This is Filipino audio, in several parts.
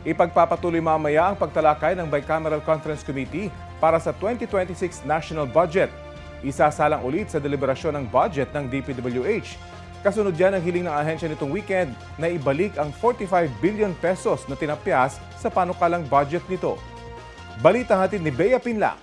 Ipagpapatuloy mamaya ang pagtalakay ng Bicameral Conference Committee para sa 2026 National Budget. Isasalang ulit sa deliberasyon ng budget ng DPWH. Kasunod yan ang hiling ng ahensya nitong weekend na ibalik ang 45 billion pesos na tinapyas sa panukalang budget nito. Balita hatid ni Bea Pinlac.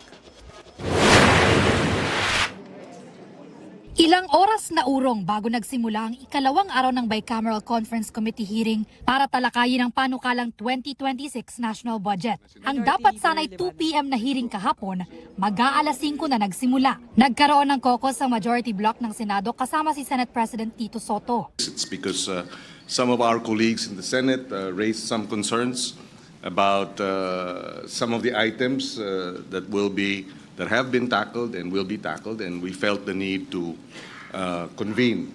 Ilang oras na urong bago nagsimula ang ikalawang araw ng Bicameral Conference Committee hearing para talakayin ang panukalang 2026 National Budget. Ang dapat sana'y 2 p.m. na hearing kahapon, mag-aalas 5 na nagsimula. Nagkaroon ng caucus ang majority block ng Senado kasama si Senate President Tito Soto. It's because some of our colleagues in the Senate raised some concerns about some of the items that have been tackled and will be tackled, and we felt the need to convene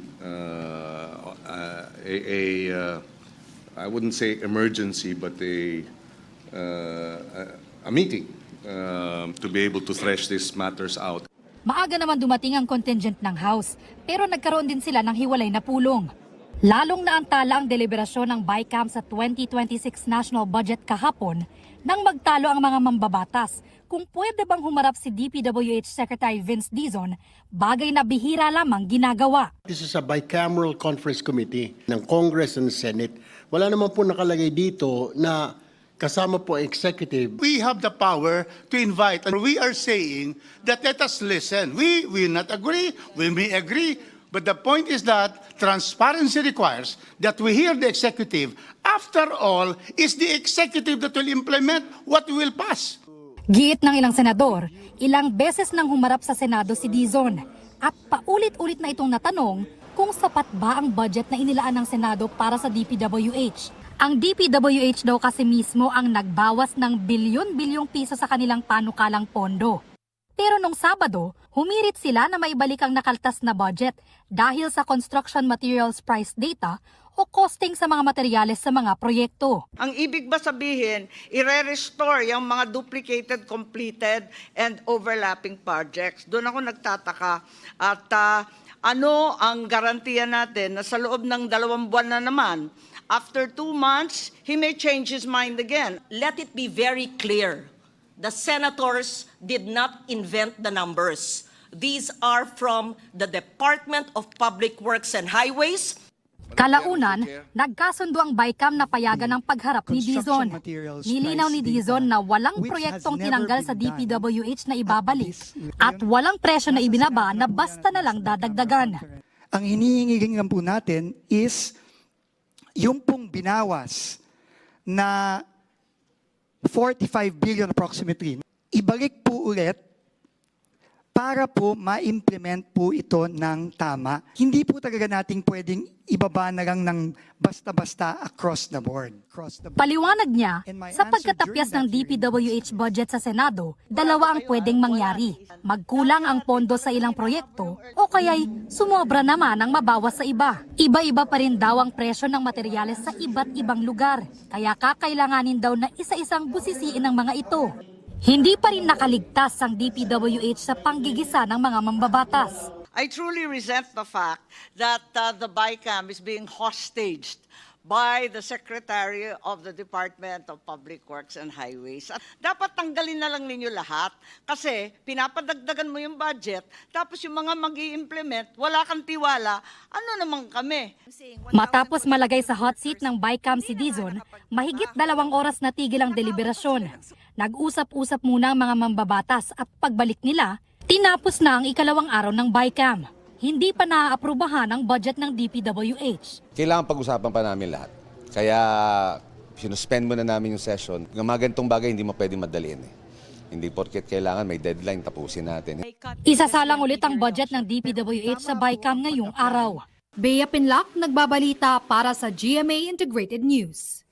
I wouldn't say emergency, but a meeting to be able to thresh these matters out. Maaga naman dumating ang contingent ng House, pero nagkaroon din sila ng hiwalay na pulong. Lalong naantala ang deliberasyon ng BICAM sa 2026 National Budget kahapon nang magtalo ang mga mambabatas kung pwede bang humarap si DPWH Secretary Vince Dizon, bagay na bihira lamang ginagawa. This is a bicameral conference committee ng Congress and Senate. Wala naman po nakalagay dito na kasama po executive. We have the power to invite, and we are saying that let us listen. We will not agree, we may agree, but the point is that transparency requires that we hear the executive. After all, it's the executive that will implement what we will pass. Giit ng ilang senador, ilang beses nang humarap sa Senado si Dizon at paulit-ulit na itong natanong kung sapat ba ang budget na inilaan ng Senado para sa DPWH. Ang DPWH daw kasi mismo ang nagbawas ng bilyon-bilyong piso sa kanilang panukalang pondo. Pero nung Sabado, humirit sila na maibalik ang nakaltas na budget dahil sa construction materials price data o costing sa mga materyales sa mga proyekto. Ang ibig ba sabihin, i-restore yung mga duplicated, completed, and overlapping projects? Doon ako nagtataka. At ano ang garantiya natin na sa loob ng 2 buwan na naman, after 2 months, he may change his mind again. Let it be very clear. The senators did not invent the numbers. These are from the Department of Public Works and Highways. Kalaunan, nagkasundo ang BICAM na payagan ng pagharap ni Dizon. Nilinaw ni Dizon na walang proyektong tinanggal sa DPWH na ibabalik at walang presyo na ibinaba na basta na lang dadagdagan. Ang hinihingi lang po natin is yung pong binawas na 45 billion approximately, ibalik po ulit para po ma-implement po ito ng tama. Hindi po talaga nating pwedeng ibaba na lang ng basta-basta across the board. Paliwanag niya, sa pagkatapyas ng DPWH budget sa Senado, dalawa ang pwedeng mangyari. Magkulang ang pondo sa ilang proyekto o kaya'y sumobra naman ang mabawas sa iba. Iba-iba pa rin daw ang presyo ng materyales sa iba't ibang lugar. Kaya kakailanganin daw na isa-isang busisiin ang mga ito. Hindi pa rin nakaligtas ang DPWH sa panggigisa ng mga mambabatas. I truly resent the fact that the BICAM is being hostaged by the Secretary of the Department of Public Works and Highways. At dapat tanggalin na lang ninyo lahat kasi pinapadagdagan mo yung budget tapos yung mga mag-i-implement, wala kang tiwala, ano naman kami? Matapos malagay sa hot seat ng BICAM si Dizon, mahigit 2 oras na tigil ang deliberasyon. Nag-usap-usap muna ang mga mambabatas at pagbalik nila, tinapos na ang ikalawang araw ng BICAM. Hindi pa naaaprubahan ang budget ng DPWH. Kailangan pag-usapan pa namin lahat. Kaya sinuspend muna namin yung session. Yung mga ganitong bagay hindi mo pwedeng madaliin. Hindi porket kailangan may deadline, tapusin natin. Isasalang ulit ang budget ng DPWH sa BICAM ngayong araw. Bea Pinlac, nagbabalita para sa GMA Integrated News.